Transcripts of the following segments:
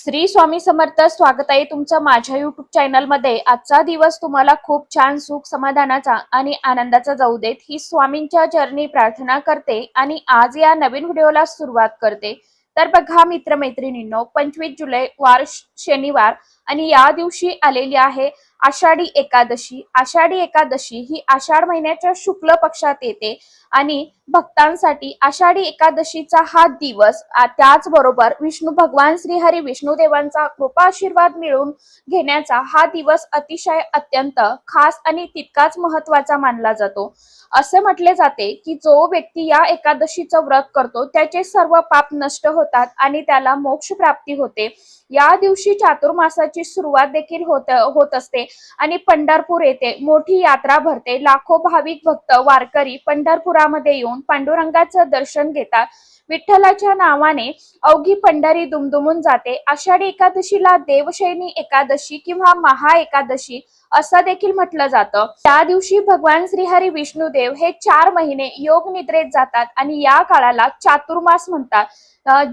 श्री स्वामी समर्थ. स्वागत आहे तुमचं माझ्या युट्यूब चॅनल मध्ये. आजचा दिवस तुम्हाला खूप छान सुख समाधानाचा आणि आनंदाचा जाऊ देत ही स्वामींच्या चरणी प्रार्थना करते आणि आज या नवीन व्हिडिओला सुरुवात करते. तर बघा मित्रमैत्रिणींनो, 25 जुलै वार शनिवार आणि या दिवशी आलेली आहे आषाढी एकादशी. आषाढी एकादशी ही आषाढ महिन्याच्या शुक्ल पक्षात येते आणि भक्तांसाठी आषाढी एकादशीचा हा दिवस त्याचबरोबर विष्णू भगवान श्री हरी विष्णुदेवांचा कृपा आशीर्वाद मिळवून घेण्याचा हा दिवस अतिशय अत्यंत खास आणि तितकाच महत्वाचा मानला जातो. असे म्हटले जाते की जो व्यक्ती या एकादशीचं व्रत करतो त्याचे सर्व पाप नष्ट होतात आणि त्याला मोक्ष प्राप्ती होते. या दिवशी चातुर्मासाची सुरुवात देखील होत असते आणि पंढरपूर येथे मोठी यात्रा भरते. लाखो भाविक भक्त वारकरी पंढरपुरामध्ये येऊन पांडुरंगाचं दर्शन घेतात. विठ्ठलाच्या नावाने अवघी पंढरी दुमदुमून जाते. आषाढी एकादशीला देवशयनी एकादशी किंवा महा एकादशी असं देखील म्हटलं जातं. त्या दिवशी भगवान श्रीहरी विष्णुदेव हे 4 महिने योग निद्रेत जातात आणि या काळाला चातुर्मास म्हणतात.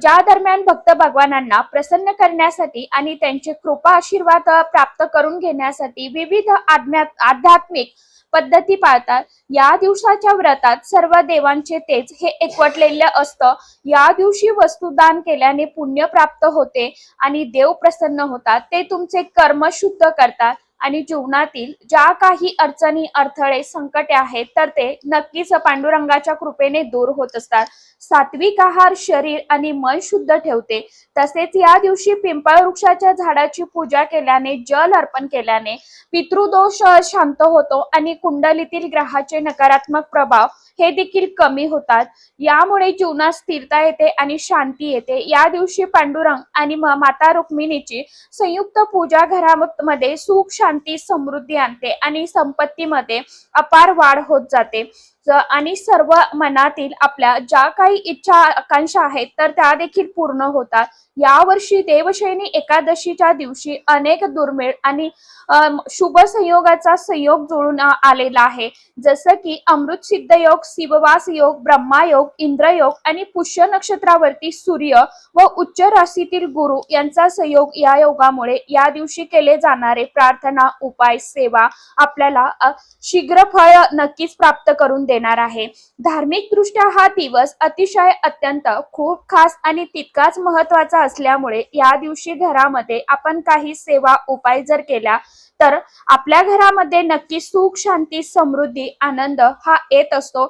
ज्या दरम्यान भक्त भगवानांना प्रसन्न करण्यासाठी आणि त्यांचे कृपा आशीर्वाद प्राप्त करून घेण्यासाठी विविध आध्यात्मिक पद्धती पाळतात. या दिवसाच्या व्रतात सर्व देवांचे तेज हे एकवटलेले असतं. या दिवशी वस्तुदान केल्याने पुण्य प्राप्त होते आणि देव प्रसन्न होतात. ते तुमचे कर्म शुद्ध करतात आणि जीवनातील ज्या काही अडचणी अडथळे संकटे आहेत तर ते नक्कीच पांडुरंगाच्या कृपेने दूर होत असतात. सात्विक आहार शरीर आणि मन शुद्ध ठेवते. तसेच या दिवशी पिंपळ वृक्षाच्या झाडाची पूजा केल्याने जल अर्पण केल्याने पितृदोष शांत होतो आणि कुंडलीतील ग्रहाचे नकारात्मक प्रभाव हे देखील कमी होतात. यामुळे जीवनात स्थिरता येते आणि शांती येते. या दिवशी पांडुरंग आणि माता रुक्मिणीची संयुक्त पूजा घरामध्ये सुख शांती समृद्धी आणते आणि संपत्तीमध्ये अपार वाढ होत जाते आणि सर्व मनातील आपल्या ज्या काही इच्छा आकांक्षा आहेत तर त्या देखील पूर्ण होतात. यावर्षी देवशयनी एकादशीच्या दिवशी अनेक दुर्मिळ आणि शुभ संयोगाचा संयोग जुळून आलेला आहे. जसं की अमृत सिद्ध योग, शिववास योग, ब्रह्मायोग, इंद्रयोग आणि पुष्य नक्षत्रावरती सूर्य व उच्च राशीतील गुरु यांचा संयोग. या योगामुळे या दिवशी केले जाणारे प्रार्थना उपाय सेवा आपल्याला शीघ्र फळ नक्कीच प्राप्त करून देणार आहे. धार्मिक दृष्ट्या हा दिवस अतिशय अत्यंत खूप खास आणि तितकाच महत्वाचा असल्यामुळे या दिवशी घरामध्ये आपण काही सेवा उपाय जर केला तर आपल्या घरामध्ये नक्की सुख शांती समृद्धी आनंद हा येत असतो.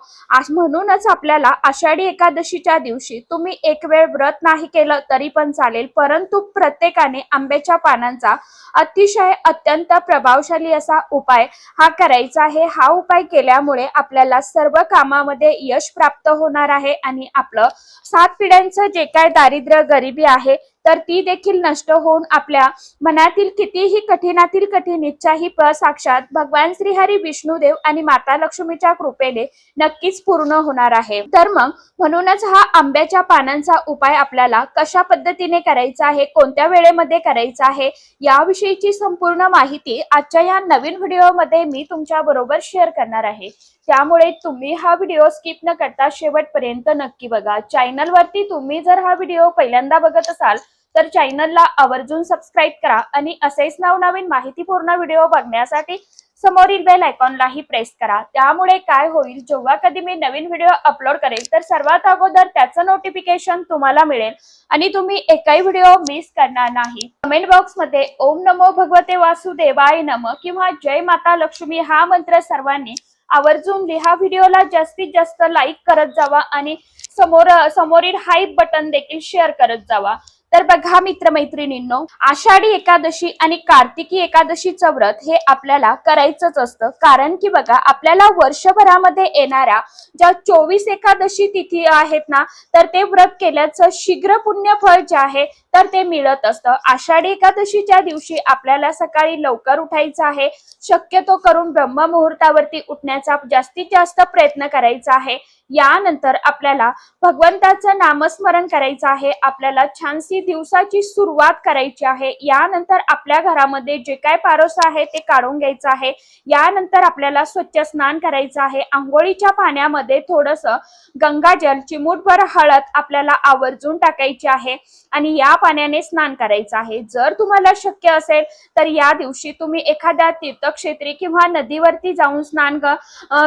म्हणूनच आपल्याला आषाढी एकादशीच्या दिवशी तुम्ही एक वेळ व्रत नाही केलं तरी पण चालेल, परंतु प्रत्येकाने आंब्याच्या पानांचा अतिशय अत्यंत प्रभावशाली असा उपाय हा करायचा आहे. हा उपाय केल्यामुळे आपल्याला सर्व कामामध्ये यश प्राप्त होणार आहे आणि आपलं 7 पिढ्यांचं जे काय दारिद्र्य गरिबी आहे तर ती देखील नष्ट होऊन आपल्या मनातील कितीही कठीणातील कठीण इच्छा ही साक्षात भगवान श्रीहरी विष्णुदेव आणि माता लक्ष्मीच्या कृपेने नक्कीच पूर्ण होणार आहे. तर मग म्हणूनच हा आंब्याच्या पानांचा उपाय आपल्याला कशा पद्धतीने करायचा आहे, कोणत्या वेळेमध्ये करायचा आहे याविषयीची संपूर्ण माहिती आजच्या या नवीन व्हिडिओमध्ये मी तुमच्या बरोबर शेअर करणार आहे. त्यामुळे तुम्ही हा व्हिडिओ स्किप न करता शेवटपर्यंत नक्की बघा. चॅनलवरती तुम्ही जर हा व्हिडिओ पहिल्यांदा बघत असाल तर चॅनलला आवर्जून सबस्क्राईब करा आणि असेच नवनवीन माहितीपूर्ण व्हिडिओ बघण्यासाठी समोरील बेल आयकॉनलाही प्रेस करा. त्यामुळे काय होईल, जेव्हा कधी मी नवीन व्हिडिओ अपलोड करेल तर सर्वात अगोदर त्याचं नोटिफिकेशन तुम्हाला मिळेल आणि तुम्ही एकही व्हिडिओ मिस करणार नाही. कमेंट बॉक्स मध्ये ओम नमो भगवते वासुदेवाय नमः किंवा जय माता लक्ष्मी हा मंत्र सर्वांनी आवर्जून लिहा. व्हिडिओला जास्तीत जास्त लाईक करत जावा आणि समोरील हाईप बटन देखील शेअर करत जावा. तर बघा मित्रमैत्रिणींनो, आषाढी एकादशी आणि कार्तिकी एकादशीचं व्रत हे आपल्याला करायचंच असतं. कारण की बघा, आपल्याला वर्षभरामध्ये येणाऱ्या ज्या 24 एकादशी तिथी आहेत ना तर ते व्रत केल्याचं शीघ्र पुण्य फळ जे आहे तर ते मिळत असतं. आषाढी एकादशीच्या दिवशी आपल्याला सकाळी लवकर उठायचं आहे. शक्यतो करून ब्रह्म मुहूर्तावरती उठण्याचा जास्तीत जास्त प्रयत्न करायचा आहे. यानंतर आपल्याला भगवंताचं नामस्मरण करायचं आहे, आपल्याला छानशी दिवसाची सुरुवात करायची आहे। यानंतर आपल्या घरामध्ये जे काय पारोस आहे ते काढून घ्यायचं आहे। यानंतर आपल्याला स्वच्छ स्नान करायचं आहे। आंघोळीच्या पाण्यामध्ये थोडंसं गंगाजल, चिमूटभर हळद आपल्याला आवर्जून टाकायची आहे आणि या पाण्याने स्नान करायचं आहे। जर तुम्हाला शक्य असेल तर या दिवशी तुम्ही एखाद्या तीर्थक्षेत्री किंवा नदीवरती जाऊन स्नान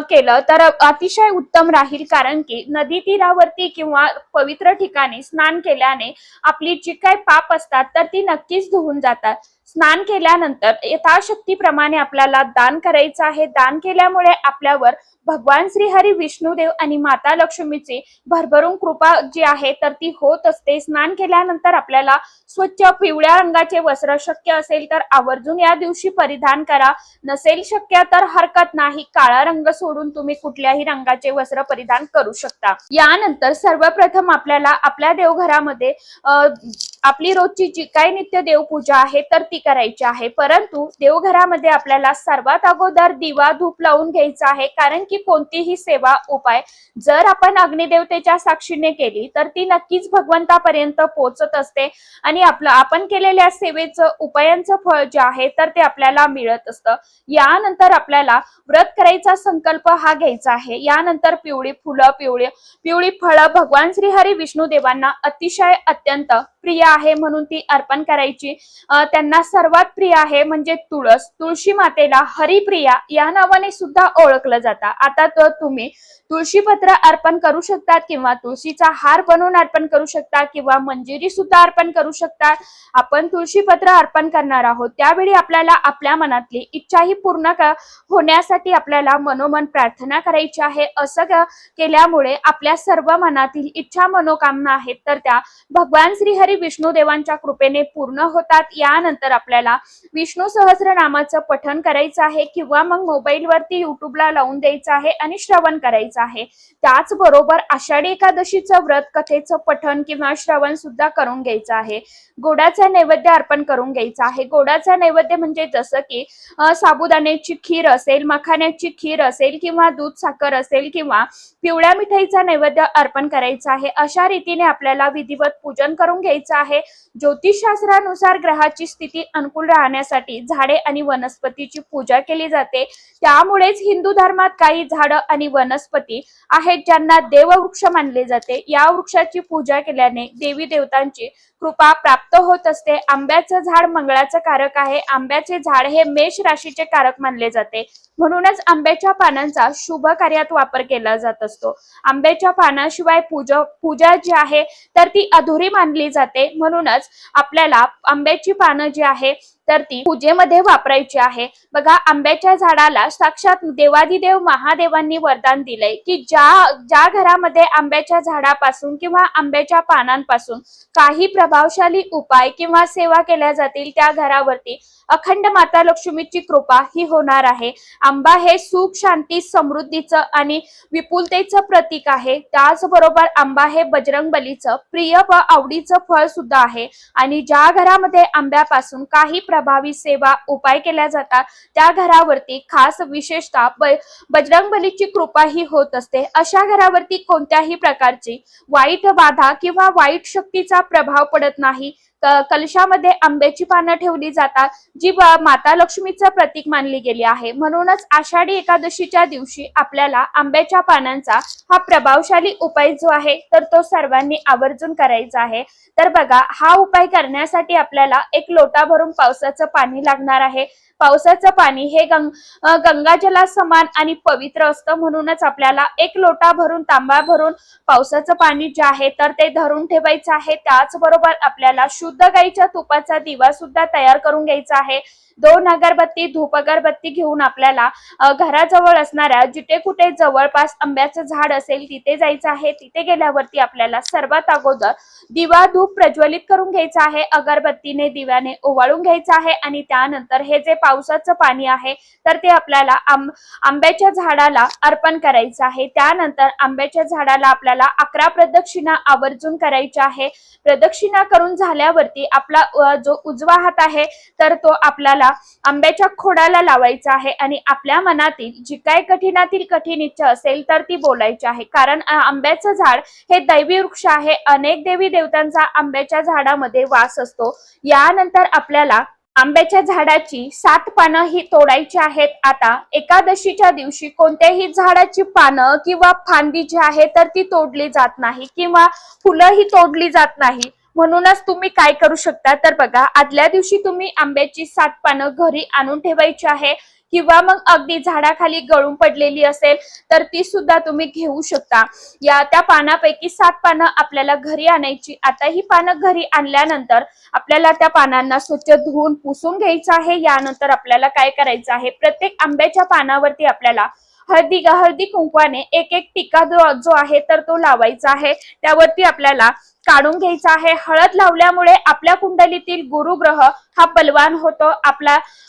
केलं तर अतिशय उत्तम राहील, कारण की नदी तीरावरती किंवा पवित्र ठिकाणी स्नान केल्याने आपली जी काही पाप असतात तर ती नक्कीच धुवून जातात। स्नान केल्यानंतर यथाशक्तीप्रमाणे आपल्याला दान करायचं आहे। दान केल्यामुळे आपल्यावर भगवान श्री हरी विष्णुदेव आणि माता लक्ष्मीची भरभरून कृपा जी आहे तर ती होत असते। स्नान केल्यानंतर आपल्याला स्वच्छ पिवळ्या रंगाचे वस्त्र शक्य असेल तर आवर्जून या दिवशी परिधान करा, नसेल शक्य तर हरकत नाही, काळा रंग सोडून तुम्ही कुठल्याही रंगाचे वस्त्र परिधान करू शकता। यानंतर सर्वप्रथम आपल्याला आपल्या देवघरामध्ये आपली रोजची जी काही नित्य देवपूजा आहे तर ती करायची आहे, परंतु देवघरामध्ये आपल्याला सर्वात अगोदर दिवा धूप लावून घ्यायचा आहे, कारण की कोणतीही सेवा उपाय जर आपण अग्निदेवतेच्या साक्षीने केली तर ती नक्कीच भगवंतापर्यंत पोहोचत असते आणि आपण केलेल्या सेवेचं उपायांचं फळ जे आहे तर ते आपल्याला मिळत असतं। यानंतर आपल्याला व्रत करायचा संकल्प हा घ्यायचा आहे। यानंतर पिवळी फुलं, पिवळी फळं भगवान श्री हरी विष्णू देवांना अतिशय अत्यंत प्रिय आहे म्हणून ती अर्पण करायची। त्यांना सर्वात प्रिय आहे म्हणजे तुळशी मातेला हरिप्रिया या नावाने सुद्धा ओळखलं जातं। आता तर तुम्ही तुळशीपत्र अर्पण करू शकतात किंवा तुळशीचा हार बनवून अर्पण करू शकता किंवा मंजिरी सुद्धा अर्पण करू शकता। आपण तुळशीपत्र अर्पण करणार आहोत त्यावेळी आपल्याला आपल्या मनातली इच्छाही पूर्ण होण्यासाठी आपल्याला मनोमन प्रार्थना करायची आहे। असं केल्यामुळे आपल्या सर्व मनातील इच्छा मनोकामना आहेत तर त्या भगवान श्री हरी विष्णू देवांच्या कृपेने पूर्ण होतात। यानंतर आपल्याला विष्णू सहस्रनामाचं पठण करायचं आहे किंवा मग मोबाईलवरती युट्यूबला लावून द्यायचं आहे आणि श्रवण करायचं आहे। त्याचबरोबर आषाढी एकादशीचं व्रत कथेचं पठण किंवा श्रवण सुद्धा करून घ्यायचं आहे। गोडाचा नैवेद्य अर्पण करून घ्यायचा आहे। गोडाचा नैवेद्य म्हणजे जसं की साबुदाण्याची खीर असेल, मखाण्याची खीर असेल किंवा दूध साखर असेल किंवा पिवळ्या मिठाईचा नैवेद्य अर्पण करायचा आहे। अशा रीतीने आपल्याला विधिवत पूजन करून घ्यायचं आहे। ज्योतिषशास्त्रानुसार ग्रहाची स्थिती अनुकूल राहण्यासाठी झाडे आणि वनस्पतीची पूजा केली जाते। त्यामुळेच हिंदू धर्मात काही झाडं आणि वनस्पती आहेत ज्यांना देववृक्ष मानले जाते। या वृक्षाची पूजा केल्याने देवी देवतांची कृपा प्राप्त होत असते। आंब्याचं झाड मंगळाचं कारक आहे। आंब्याचे झाड हे मेष राशीचे कारक मानले जाते, म्हणूनच आंब्याच्या पानांचा शुभ कार्यात वापर केला जात असतो। आंब्याच्या पानाशिवाय पूजा जी आहे तर ती अधुरी मानली जाते, म्हणूनच आपल्याला आंब्याची पानं जी आहे तर ती पूजेमध्ये वापरायची आहे। बघा, आंब्याच्या झाडाला साक्षात देवादिदेव महादेवांनी वरदान दिलंय की ज्या घरामध्ये आंब्याच्या झाडापासून किंवा आंब्याच्या पानांपासून काही प्रभावशाली उपाय किंवा सेवा केल्या जातील त्या घरावरती अखंड माता लक्ष्मीची कृपा ही होणार आहे। आंबा हे सुख, शांती, समृद्धीचं आणि विपुलतेचं प्रतीक आहे। त्याचबरोबर आंबा हे बजरंग बलीचं प्रिय व आवडीचं फळ सुद्धा आहे आणि ज्या घरामध्ये आंब्यापासून काही प्रभावी सेवा उपाय केल्या जातात त्या घरावरती खास विशेषतः बजरंग बलीची कृपा ही होत असते। अशा घरावरती कोणत्याही प्रकारची वाईट बाधा किंवा वाईट शक्तीचा प्रभाव पडत नाही। कलशामध्ये आंब्याची पानं ठेवली जातात जी माता लक्ष्मीचं प्रतीक मानली गेली आहे, म्हणूनच आषाढी एकादशीच्या दिवशी आपल्याला आंब्याच्या पानांचा हा प्रभावशाली उपाय जो आहे तर तो सर्वांनी आवर्जून करायचा आहे। तर बघा, हा उपाय करण्यासाठी आपल्याला 1 लोटा भरून पावसाचं पाणी लागणार आहे। पावसाचं पाणी हे गंगाजला समान आणि पवित्र असतं, म्हणूनच आपल्याला 1 लोटा भरून, तांबा भरून पावसाचं पाणी जे आहे तर ते धरून ठेवायचं आहे। त्याचबरोबर आपल्याला शुद्ध गाईच्या तुपाचा दिवा सुद्धा तयार करून घ्यायचा आहे। 2 अगरबत्ती, धूप अगरबत्ती घेऊन आपल्याला घराजवळ असणाऱ्या जिथे कुठे जवळपास आंब्याचं झाड असेल तिथे जायचं आहे। तिथे गेल्यावरती आपल्याला सर्वात अगोदर दिवा धूप प्रज्वलित करून घ्यायचा आहे, अगरबत्तीने दिव्याने ओवाळून घ्यायचं आहे आणि त्यानंतर हे जे पावसाचं पाणी आहे तर ते आपल्याला आंब्याच्या झाडाला अर्पण करायचं आहे। त्यानंतर आंब्याच्या झाडाला आपल्याला 11 प्रदक्षिणा आवर्जून करायच्या आहे। प्रदक्षिणा करून झाल्यावर पानावरती आपला जो उजवा हात आहे तर तो आपल्याला आंब्याच्या खोडाला लावायचा आहे आणि आपल्या मनातील जी काय कठीणातील कठीण इच्छा असेल तर ती बोलायची आहे। कारण आंब्याचं झाड हे दैवी वृक्ष आहे, अनेक देवी देवतांचा आंब्याच्या झाडामध्ये वास असतो। यानंतर आपल्याला आंब्याच्या झाडाची 7 पानं ही तोडायची आहेत। आता एकादशीच्या दिवशी कोणत्याही झाडाची पानं किंवा फांदी जी आहे तर ती तोडली जात नाही किंवा फुलं ही तोडली जात नाही। म्हणूनच तुम्ही काय करू शकता तर बघा, आदल्या दिवशी तुम्ही आंब्याची 7 पानं घरी आणून ठेवायची आहे किंवा मग अगदी झाडाखाली गळून पडलेली असेल तर ती सुद्धा तुम्ही घेऊ शकता। या त्या पानापैकी 7 पानं आपल्याला घरी आणायची। आता ही पानं घरी आणल्यानंतर आपल्याला त्या पानांना स्वच्छ धुवून पुसून घ्यायचं आहे। यानंतर आपल्याला काय करायचं आहे, प्रत्येक आंब्याच्या पानावरती आपल्याला हळदी कुंकवाने एक एक टिका जो आहे तर तो लावायचा आहे। त्यावरती आपल्याला काढून घ्यायचा आहे। हळद लावल्यामुळे आपल्या कुंडलीतील गुरुग्रह हा बलवान होतो।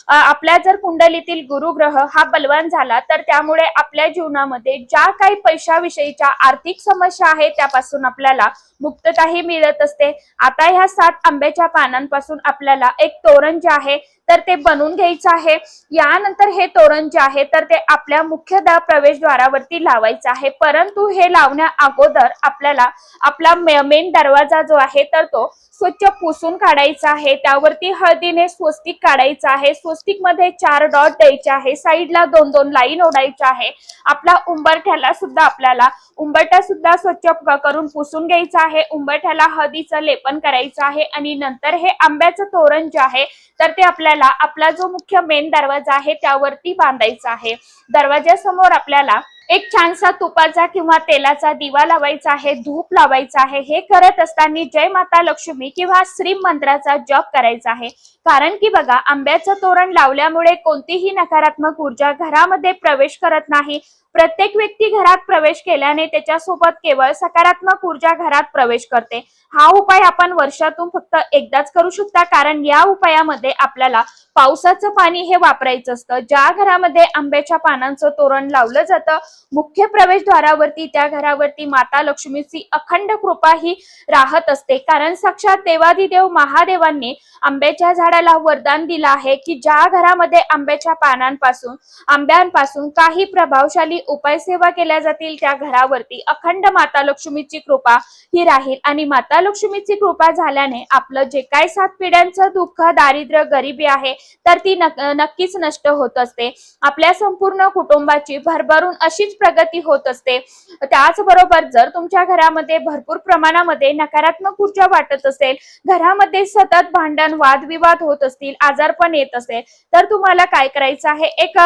आपल्या जर कुंडलीतील गुरुग्रह हा बलवान झाला तर त्यामुळे आपल्या जीवनामध्ये ज्या काही पैशाविषयीच्या आर्थिक समस्या आहेत त्यापासून आपल्याला मुक्तताही मिळत असते। आता ह्या 7 आंब्याच्या पानांपासून आपल्याला एक तोरण जे आहे तर ते बनवून घ्यायचं आहे। यानंतर हे तोरण जे आहे तर ते आपल्या मुख्य प्रवेशद्वारावरती लावायचं आहे। परंतु हे लावण्या अगोदर आपल्याला आपला मेन दरवाजा जो आहे तर तो स्वच्छ पुसून काढायचा आहे। त्यावरती हळदीने स्वस्तिक काढायचा आहे। स्वस्तिक मध्ये 4 डॉट द्यायचे आहे, साईडला 2-2 लाईन ओढायच्या आहे। आपला उंबरठ्याला सुद्धा आपल्याला उंबरठा सुद्धा स्वच्छ करून पुसून घ्यायचा आहे। उंबरठ्याला हळदीचं लेपन करायचं आहे आणि नंतर हे आंब्याचं तोरण जे आहे तर ते आपल्याला आपला जो मुख्य मेन दरवाजा आहे त्यावरती बांधायचा आहे। दरवाजासमोर आपल्याला एक छानसा तुपाचा किंवा तेलाचा दिवा लावायचा आहे, धूप लावायचा आहे। हे करत असताना जय माता लक्ष्मी किंवा श्री मंत्राचा जप करायचा आहे। कारण की बघा, आंब्याचं तोरण लावल्यामुळे कोणतीही नकारात्मक ऊर्जा घरामध्ये प्रवेश करत नाही। प्रत्येक व्यक्ती घरात प्रवेश केल्याने त्याच्यासोबत केवळ सकारात्मक ऊर्जा घरात प्रवेश करते। हा उपाय आपण वर्षातून फक्त एकदाच करू शकता, कारण या उपायामध्ये आपल्याला पावसाचं पाणी हे वापरायचं असतं। ज्या घरामध्ये आंब्याच्या पानांचं तोरण लावलं जातं मुख्य प्रवेशद्वारावरती त्या घरावरती माता लक्ष्मीची अखंड कृपा ही राहत असते। कारण साक्षात देवादिदेव महादेवांनी आंब्याच्या झाडाला वरदान दिलं आहे की ज्या घरामध्ये आंब्यांपासून काही प्रभावशाली उपाय सेवा केल्या जातील त्या घरावरती अखंड माता लक्ष्मीची कृपा ही राहील। आणि माता लक्ष्मीची कृपा झाल्याने आपलं जे काय 7 पिढ्यांचं दुःख, दारिद्र्य, गरिबी आहे तर ती नक्कीच नष्ट होत असते। आपल्या संपूर्ण कुटुंबाची भरभरून अशीच प्रगती होत असते। त्याचबरोबर जर तुमच्या घरामध्ये भरपूर प्रमाणामध्ये नकारात्मक ऊर्जा वाटत असेल, घरामध्ये सतत भांडण, वादविवाद होत असतील, आजारपण येत असेल तर तुम्हाला काय करायचं आहे, एक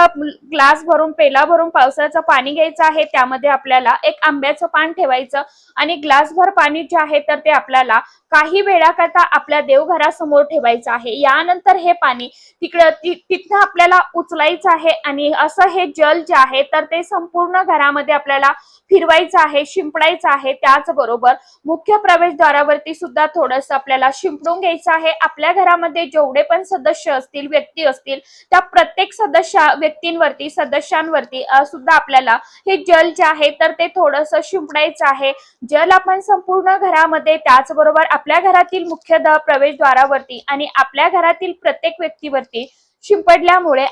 ग्लास भरून, पेला भरून पावसाचं पाणी घ्यायचं आहे। त्यामध्ये आपल्याला एक आंब्याचं पान ठेवायचं आणि ग्लासभर पाणी जे आहे तर ते आपल्याला काही वेळाकरता आपल्या देवघरासमोर ठेवायचं आहे। यानंतर हे पाणी तिथं आपल्याला उचलायचं आहे आणि असं हे जल जे आहे तर ते संपूर्ण घरामध्ये आपल्याला फिरवायचं आहे, शिंपडायचं आहे। त्याचबरोबर मुख्य प्रवेशद्वारावरती सुद्धा थोडंसं आपल्याला शिंपडून घ्यायचं आहे। आपल्या घरामध्ये जेवढे पण सदस्य असतील, व्यक्ती असतील, त्या प्रत्येक सदस्यांवरती सुद्धा आपल्याला हे जल जे आहे तर ते थोडंसं शिंपडायचं आहे। जल आपण संपूर्ण घरामध्ये, त्याचबरोबर आपल्या घरातील मुख्य प्रवेशद्वारावरती आणि आपल्या घरातील प्रत्येक व्यक्तीवरती शिंपडल्यामुळे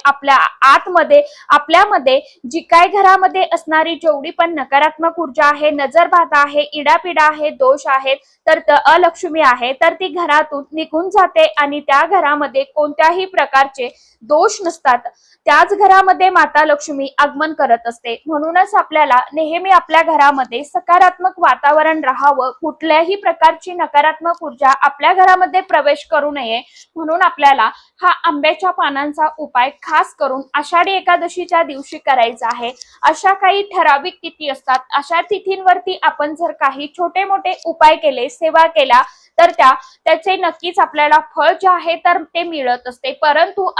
आपल्यामध्ये जी काय घरामध्ये असणारी जेवढी पण नकारात्मक ऊर्जा आहे, नजरबाधा आहे, इडापिडा आहे, दोष आहेत, तर अलक्ष्मी आहे तर ती घरातून निघून जाते आणि त्या घरामध्ये कोणत्याही प्रकारचे दोष नसतात। त्याच घरामध्ये माता लक्ष्मी आगमन करत असते। म्हणूनच आपल्याला नेहमी आपल्या घरामध्ये सकारात्मक वातावरण राहावं, कुठल्याही प्रकारची नकारात्मक ऊर्जा आपल्या घरामध्ये प्रवेश करू नये म्हणून आपल्याला हा आंब्याच्या पानांचा उपाय खास करून आषाढी एकादशीच्या दिवशी करायचा आहे। अशा काही ठराविक तिथी असतात, अशा तिथींवरती आपण जर काही छोटे मोठे उपाय केले, सेवा केल्या तर त्याचे नक्कीच आपल्याला फळ जे आहे तर ते मिळत असते। परंतु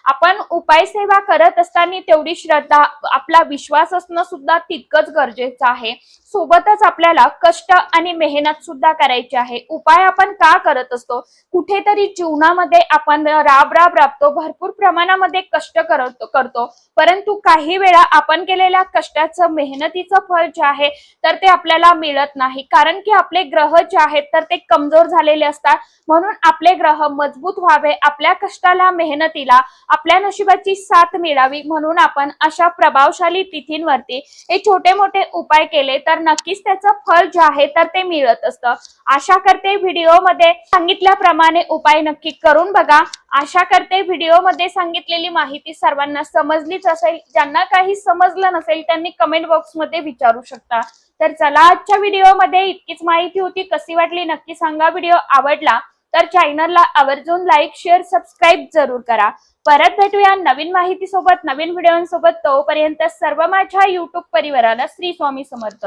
आपण उपाय सेवा करत असताना तेवढी श्रद्धा, आपला विश्वास असणं सुद्धा तितकंच गरजेचं आहे। सोबतच आपल्याला कष्ट आणि मेहनत सुद्धा करायची आहे। उपाय आपण का करत असतो, कुठेतरी जीवनामध्ये आपण राबतो, भरपूर प्रमाणामध्ये कष्ट करतो, परंतु काही वेळा आपण केलेल्या कष्टाचं, मेहनतीचं फळ जे आहे तर ते आपल्याला मिळत नाही। कारण की आपले ग्रह जे आहेत तर ते कमजोर झालेले असतात। म्हणून आपले ग्रह मजबूत व्हावे, आपल्या कष्टाला मेहनतीला आपल्या नशिबाची साथ मिळावी म्हणून आपण अशा प्रभावशाली तिथींवरती हे छोटे मोठे उपाय केले तर नक्कीच त्याचं फळ जे आहे तर ते मिळत असतं। आशा करते व्हिडिओमध्ये सांगितल्याप्रमाणे उपाय नक्की करून बघा। आशा करते व्हिडिओमध्ये सांगितलेली माहिती सर्वांना समजलीच असेल। ज्यांना काही समजलं नसेल त्यांनी कमेंट बॉक्समध्ये विचारू शकता। तर चला, आजच्या व्हिडिओमध्ये इतकीच माहिती होती। कशी वाटली नक्की सांगा। व्हिडिओ आवडला तर चॅनलला आवर्जून लाईक शेअर सबस्क्राईब जरूर करा। परत भेटूया नवीन माहिती सोबत, नवीन व्हिडिओंसोबत। तोपर्यंत सर्व माझ्या युट्यूब परिवाराला श्री स्वामी समर्थ।